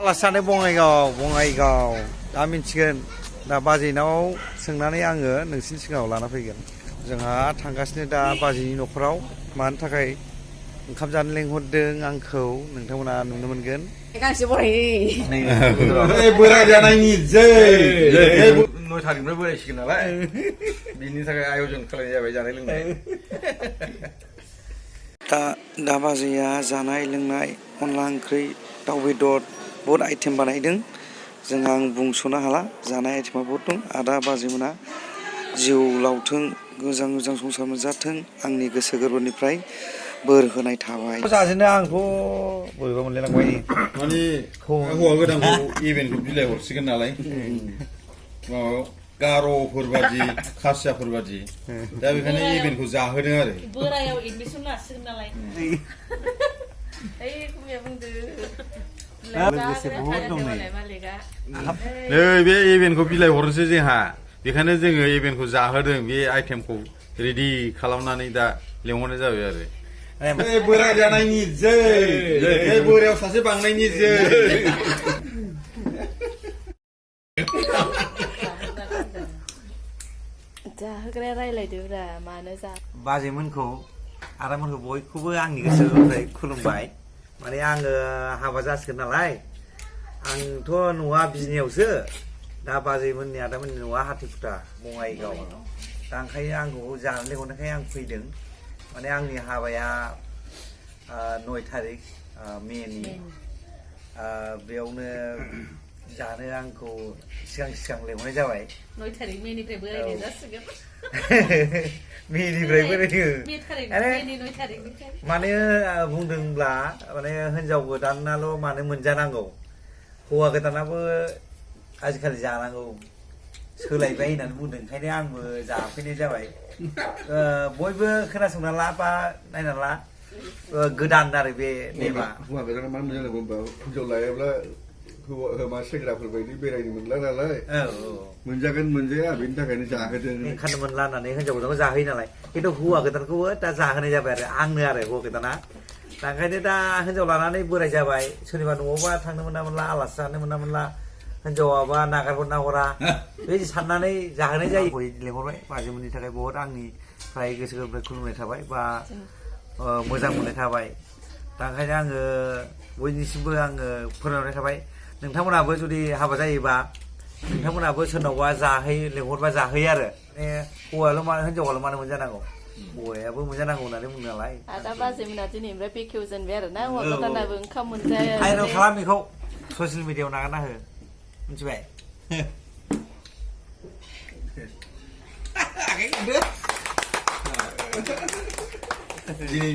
आलासियानो बङाइगाव दा मिन्थिगोन दा बाजैनाव सोंनानै आङो नोंसिनि सिगाङाव लाना फैगोन जोंहा थांगासिनो दा बाजैनि न'खराव मानि थाखाय ओंखाम जानो लेंहरदों आंखौ नोंथांमोना नुनो मोनगोन गांसे बराय बोराय जानायनि जै 9 थारिखनिफ्राय बोरायसिगोन नालाय बिनि थाखाय आयजन खालामनाय जाबाय जानाय लोंनाय दा बाजैया जानाय लोंनाय अनला ओंख्रि दाउ बेदर बहुद आइटेम बानायदों जोंहा आं बुंस'नो हाला जानाय आइटेमा बहुद दं आदा बाजैमोना जिउ लावथों मोजां मोजां संसार मोनजाथों आंनि गोसो गोरबोनिफ्राय बोर होनाय थाबाय जाजेनो आंथ' बोरैबा मोनलायलांबाय माने हौवा गोदानखौ इभेन्टखौ बिलाइ हरसिगोन नालाय माबायाव गार'फोर बादि खासियाफोर बादि दा बेखायनो इभेन्टखौ जाहोदों आरो बोरायाव एडमिसन लासिगोन नालाय ओइ कुमिया बुंदो लोगोसे बहुद दं नै बे इभेन्टखौ बिलाइ हरनोसै जोंहा बेखायनो जोङो इभेन्टखौ जाहोदों बे आइटेमखौ रेडि खालामनानै दा लेंहरनाय जाबाय आरो बोराय जानायनि जै बोरायाव सासे बांनायनि जै जाहोग्राया रायलायदोब्रा मानो जा बाजैमोनखौ आदामोनखौ बयखौबो आंनि गोसोनिफ्राय खुलुमबाय माने आङो हाबा जासिगोन नालाय आंथ' न'आ बिजनियावसो दा बाजैमोननि आदामोननि न'आ हाथिखुटा बङाइगाव दा ओंखायनो आंखौ जानो लेंहरनायखाय आं फैदों माने आंनि हाबाया 9 थारिख मेनि बेयावनो जानो आंखौ सिगां लेंहरनाय जाबाय 9 थारिख मेनिफ्राय बोरायनाय जासिगोन मेनिफ्राय बोरायो माने बुंदोंब्ला माने हिनजाव गोदानाल' मानो मोनजानांगौ हौवा गोदानाबो आजिखालि जानांगौ सोलायबाय होननानै बुंदों ओंखायनो आंबो जाफैनाय जाबाय बयबो खोनासंना ला बा नायना ला गोदान आरो बे नेमा हौवा गोदाना मानो मोनजानांगौ होनबा हिनजाव लायोब्ला हौवा सेंग्राफोर बायदि बेरायनो मोनला नालाय मोनजागोन मोनजाया बेनि थाखायनो जाहोदों ओंखारनो मोनला होननानै हिनजाव गोदानखौ जाहोयो नालाय खिन्थु हौवा गोदानखौबो दा जाहोनाय जाबाय आरो आंनो आरो हौवा गोदाना दा ओंखायनो दा हिनजाव लानानै बोराय जाबाय सोरनिबा न'आवबा थांनो मोना मोनला आलासि जानो मोना मोनला हिनजावाबा नागारहरना हरा बेबायदि साननानै जाहोनाय जायो लेंहरबाय बाजैमोननि थाखाय बहुद आंनिफ्राय गोसो गोरबोनिफ्राय खुलुमनाय थाबाय बा मोजां मोननाय थाबाय दा ओंखायनो आङो बयनिसिमबो आङो फोरमायहरनाय थाबाय नोंथांमोनाबो जुदि हाबा जायोबा नोंथांमोनाबो सोरनावबा लेंहरबा जाहोयो आरो माने हौवायाल' मानो हिनजावाल' मानो मोनजानांगौ हौवायाबो मोनजानांगौ होननानै बुङो नालाय आदा बाजैमोना दिनैनिफ्राय बेखेवजेनबाय आरो ना हौवा गोदानाबो ओंखाम मोनजाया भाइरेल खालाम बेखौ ससियेल मिडियायाव नागारना हो मिथिबाय दिनै